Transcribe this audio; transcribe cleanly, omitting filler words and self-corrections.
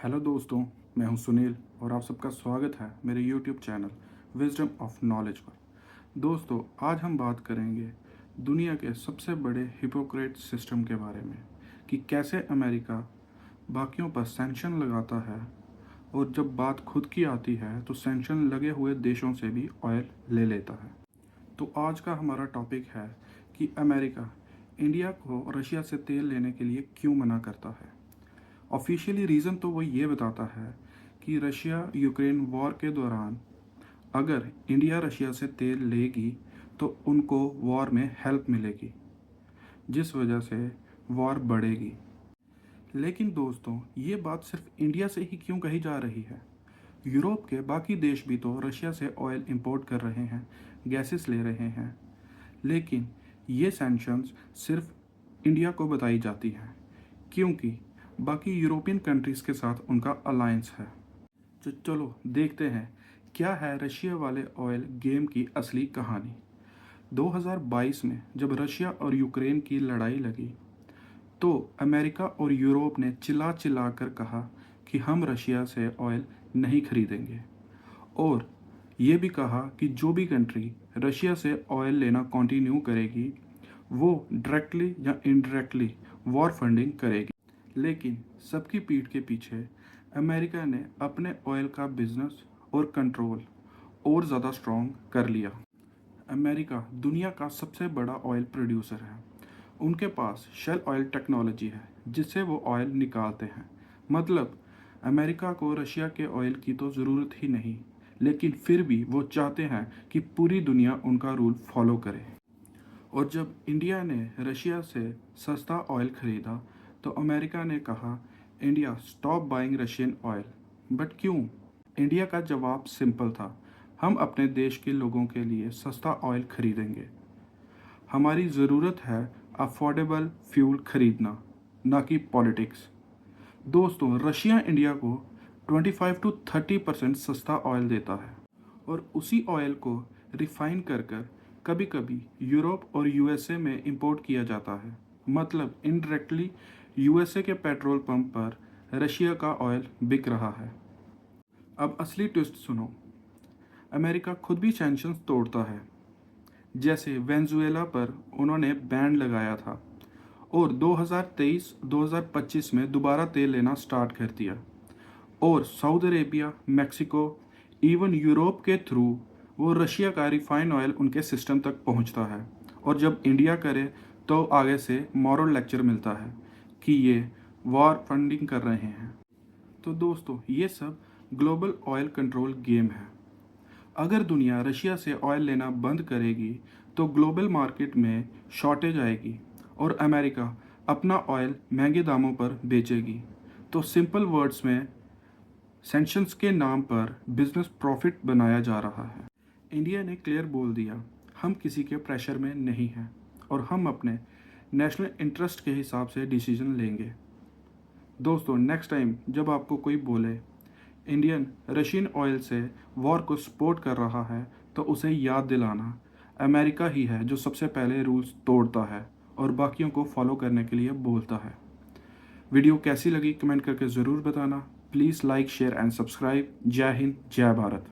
Hello दोस्तों, मैं हूं सुनील और आप सबका स्वागत है मेरे YouTube channel wisdom of knowledge पर। दोस्तों, आज हम बात करेंगे दुनिया के सबसे बड़े हिपोक्रेट सिस्टम के बारे में कि कैसे अमेरिका बाकियों पर सैंक्शन लगाता है और जब बात खुद की आती है तो सैंक्शन लगे हुए देशों से भी ऑयल ले लेता है। तो आज का हमारा टॉपिक है कि अमेरिका इंडिया को रशिया से तेल लेने के लिए क्यों मना करता है। ऑफिशियली रीज़न तो वो ये बताता है कि रशिया यूक्रेन वॉर के दौरान अगर इंडिया रशिया से तेल लेगी तो उनको वॉर में हेल्प मिलेगी, जिस वजह से वॉर बढ़ेगी। लेकिन दोस्तों, ये बात सिर्फ इंडिया से ही क्यों कही जा रही है? यूरोप के बाकी देश भी तो रशिया से ऑयल इंपोर्ट कर रहे हैं, गैसेस ले रहे हैं, लेकिन ये सैंक्शंस सिर्फ इंडिया को बताई जाती हैं क्योंकि बाकी यूरोपियन कंट्रीज़ के साथ उनका अलायंस है। तो चलो देखते हैं क्या है रशिया वाले ऑयल गेम की असली कहानी। 2022 में जब रशिया और यूक्रेन की लड़ाई लगी तो अमेरिका और यूरोप ने चिल्ला चिल्ला कर कहा कि हम रशिया से ऑयल नहीं खरीदेंगे, और ये भी कहा कि जो भी कंट्री रशिया से ऑयल लेना कंटिन्यू करेगी वो डायरेक्टली या इनडायरेक्टली वॉर फंडिंग करेगी। लेकिन सबकी पीठ के पीछे अमेरिका ने अपने ऑयल का बिजनेस और कंट्रोल और ज़्यादा स्ट्रॉन्ग कर लिया। अमेरिका दुनिया का सबसे बड़ा ऑयल प्रोड्यूसर है। उनके पास शेल ऑयल टेक्नोलॉजी है जिससे वो ऑयल निकालते हैं। मतलब अमेरिका को रशिया के ऑयल की तो ज़रूरत ही नहीं, लेकिन फिर भी वो चाहते हैं कि पूरी दुनिया उनका रूल फॉलो करे। और जब इंडिया ने रशिया से सस्ता ऑयल खरीदा तो अमेरिका ने कहा, India stop buying Russian oil. But क्यों? इंडिया का जवाब सिंपल था, हम अपने देश के लोगों के लिए सस्ता ऑयल खरीदेंगे। हमारी ज़रूरत है अफोर्डेबल फ्यूल खरीदना, ना कि पॉलिटिक्स। दोस्तों, रशिया इंडिया को 25 to 30% सस्ता ऑयल देता है और उसी ऑयल को रिफाइन कर कर कभी कभी यूरोप और यूएसए में इंपोर्ट किया जाता है। मतलब इनडायरेक्टली यूएसए के पेट्रोल पंप पर रशिया का ऑयल बिक रहा है। अब असली ट्विस्ट सुनो, अमेरिका खुद भी सैंक्शंस तोड़ता है। जैसे वेनेजुएला पर उन्होंने बैन लगाया था और 2023-2025 में दोबारा तेल लेना स्टार्ट कर दिया। और Saudi Arabia, Mexico, even Europe के थ्रू वो रशिया का रिफाइन ऑयल उनके सिस्टम तक पहुंचता है। और जब इंडिया करे तो आगे से मॉरल लेक्चर मिलता है कि ये वॉर फंडिंग कर रहे हैं। तो दोस्तों, ये सब ग्लोबल ऑयल कंट्रोल गेम है। अगर दुनिया रशिया से ऑयल लेना बंद करेगी तो ग्लोबल मार्केट में शॉर्टेज आएगी और अमेरिका अपना ऑयल महंगे दामों पर बेचेगी। तो सिंपल वर्ड्स में सैंक्शंस के नाम पर बिजनेस प्रॉफिट बनाया जा रहा है। इंडिया ने क्लियर बोल दिया, हम किसी के प्रेशर में नहीं हैं और हम अपने नेशनल इंटरेस्ट के हिसाब से डिसीजन लेंगे। दोस्तों, नेक्स्ट टाइम जब आपको कोई बोले इंडियन रशियन ऑयल से वॉर को सपोर्ट कर रहा है तो उसे याद दिलाना, अमेरिका ही है जो सबसे पहले रूल्स तोड़ता है और बाकियों को फॉलो करने के लिए बोलता है। वीडियो कैसी लगी कमेंट करके ज़रूर बताना। Please like, share and subscribe. जय हिंद, जय भारत।